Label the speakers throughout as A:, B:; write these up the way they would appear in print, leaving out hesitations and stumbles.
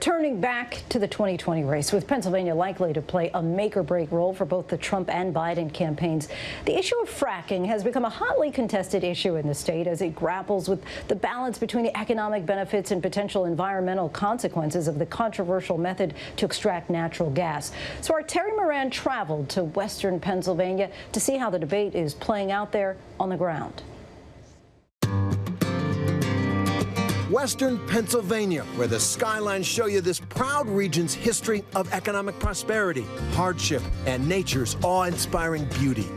A: Turning back to the 2020 race, with Pennsylvania likely to play a make-or-break role for both the Trump and Biden campaigns, the issue of fracking has become a hotly contested issue in the state as it grapples with the balance between the economic benefits and potential environmental consequences of the controversial method to extract natural gas. So our Terry Moran traveled to western Pennsylvania to see how the debate is playing out there on the ground.
B: Western Pennsylvania, where the skylines show you this proud region's history of economic prosperity, hardship, and nature's awe-inspiring beauty.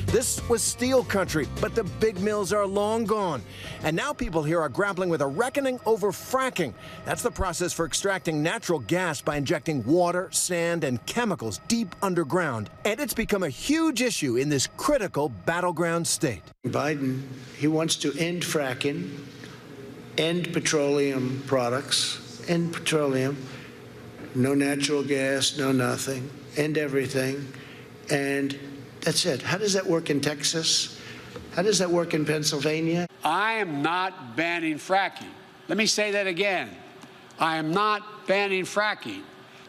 B: This was steel country, but the big mills are long gone. And now people here are grappling with a reckoning over fracking. That's the process for extracting natural gas by injecting water, sand, and chemicals deep underground. And it's become a huge issue in this critical battleground state.
C: Biden, he wants to end fracking, end petroleum products, end petroleum, no natural gas, no nothing, end everything, and that's it. How does that work in Texas? How does that work in Pennsylvania?
D: I am not banning fracking. Let me say that again. I am not banning fracking,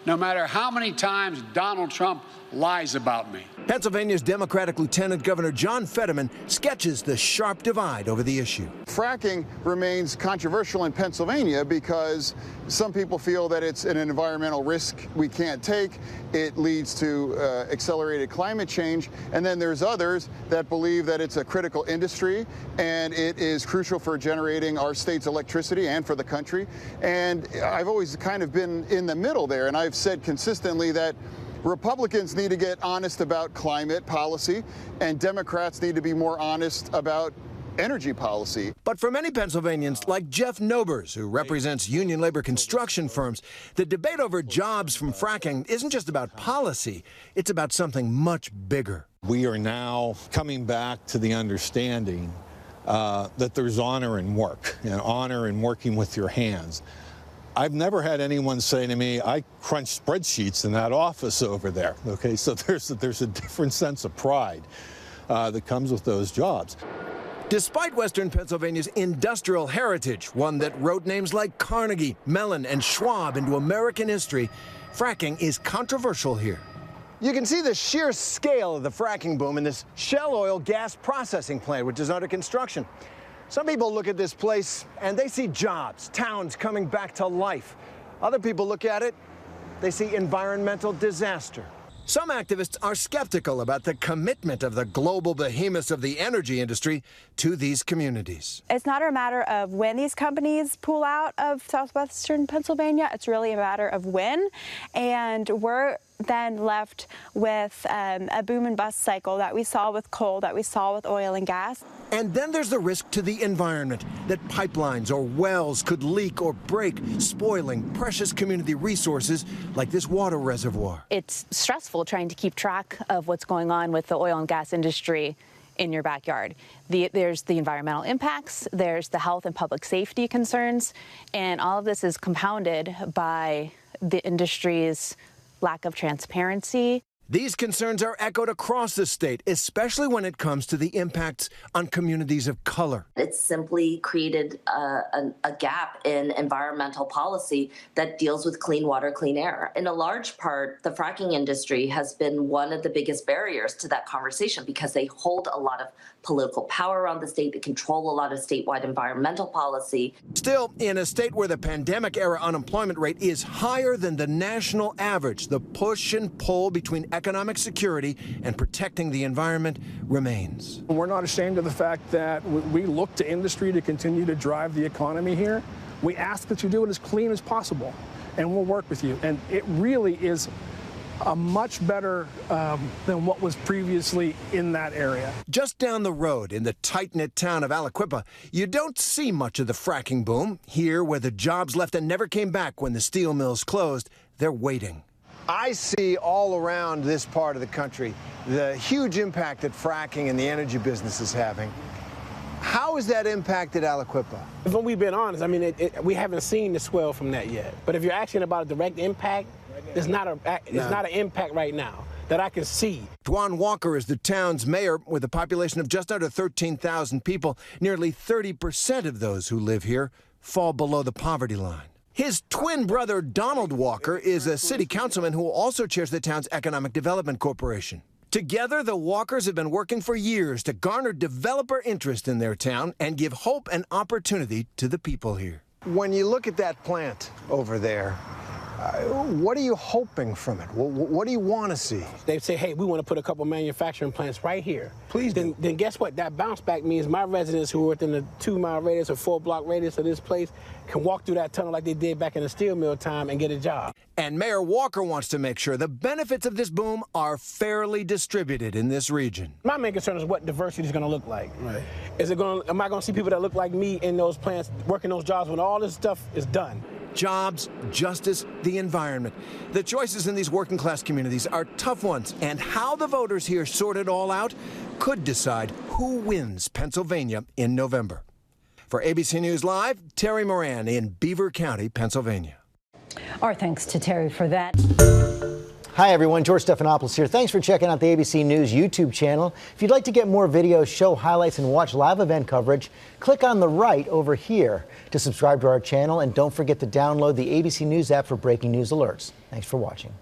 D: no matter how many times Donald Trump lies about me.
B: Pennsylvania's Democratic Lieutenant Governor John Fetterman sketches the sharp divide over the issue.
E: Fracking remains controversial in Pennsylvania because some people feel that it's an environmental risk we can't take. It leads to accelerated climate change. And then there's others that believe that it's a critical industry and it is crucial for generating our state's electricity and for the country. And I've always kind of been in the middle there, and I've said consistently that Republicans need to get honest about climate policy, and Democrats need to be more honest about energy policy.
B: But for many Pennsylvanians, like Jeff Nobers, who represents union labor construction firms, the debate over jobs from fracking isn't just about policy, it's about something much bigger.
F: We are now coming back to the understanding that there's honor in work, and honor in working with your hands. I've never had anyone say to me, I crunch spreadsheets in that office over there. Okay, so there's a different sense of pride that comes with those jobs.
B: Despite Western Pennsylvania's industrial heritage, one that wrote names like Carnegie, Mellon, and Schwab into American history, fracking is controversial here. You can see the sheer scale of the fracking boom in this Shell oil gas processing plant, which is under construction. Some people look at this place and they see jobs, towns coming back to life. Other people look at it, they see environmental disaster. Some activists are skeptical about the commitment of the global behemoths of the energy industry to these communities.
G: It's not a matter of when these companies pull out of southwestern Pennsylvania. It's really a matter of when. And we're then left with a boom and bust cycle that we saw with coal, that we saw with oil and gas.
B: And then there's the risk to the environment that pipelines or wells could leak or break, spoiling precious community resources like this water reservoir.
H: It's stressful trying to keep track of what's going on with the oil and gas industry in your backyard. There's the environmental impacts, there's the health and public safety concerns, and all of this is compounded by the industry's lack of transparency.
B: These concerns are echoed across the state, especially when it comes to the impacts on communities of color.
I: It's simply created a gap in environmental policy that deals with clean water, clean air. In a large part, the fracking industry has been one of the biggest barriers to that conversation because they hold a lot of political power around the state. They control a lot of statewide environmental policy.
B: Still, in a state where the pandemic-era unemployment rate is higher than the national average, the push and pull between economic security and protecting the environment remains.
J: We're not ashamed of the fact that we look to industry to continue to drive the economy here. We ask that you do it as clean as possible, and we'll work with you. And it really is a much better than what was previously in that area.
B: Just down the road in the tight-knit town of Aliquippa, you don't see much of the fracking boom. Here, where the jobs left and never came back when the steel mills closed, they're waiting. I see all around this part of the country the huge impact that fracking and the energy business is having. How has that impacted Aliquippa?
K: If we've been honest, I mean, we haven't seen the swell from that yet. But if you're asking about a direct impact, it's not an impact right now that I can see.
B: Dwan Walker is the town's mayor with a population of just under 13,000 people. Nearly 30% of those who live here fall below the poverty line. His twin brother, Donald Walker, is a city councilman who also chairs the town's Economic Development Corporation. Together, the Walkers have been working for years to garner developer interest in their town and give hope and opportunity to the people here.
L: When you look at that plant over there, what are you hoping from it? What do you want to see?
K: They say, hey, we want to put a couple manufacturing plants right here. Please do. Then guess what? That bounce back means my residents who are within the 2-mile radius or 4-block radius of this place can walk through that tunnel like they did back in the steel mill time and get a job.
B: And Mayor Walker wants to make sure the benefits of this boom are fairly distributed in this region.
K: My main concern is what diversity is going to look like. Right. Am I going to see people that look like me in those plants working those jobs when all this stuff is done?
B: Jobs, justice, the environment. The choices in these working class communities are tough ones, and how the voters here sort it all out could decide who wins Pennsylvania in November. For ABC News Live, Terry Moran in Beaver County, Pennsylvania.
A: Our thanks to Terry for that.
M: Hi, everyone. George Stephanopoulos here. Thanks for checking out the ABC News YouTube channel. If you'd like to get more videos, show highlights, and watch live event coverage, click on the right over here to subscribe to our channel. And don't forget to download the ABC News app for breaking news alerts. Thanks for watching.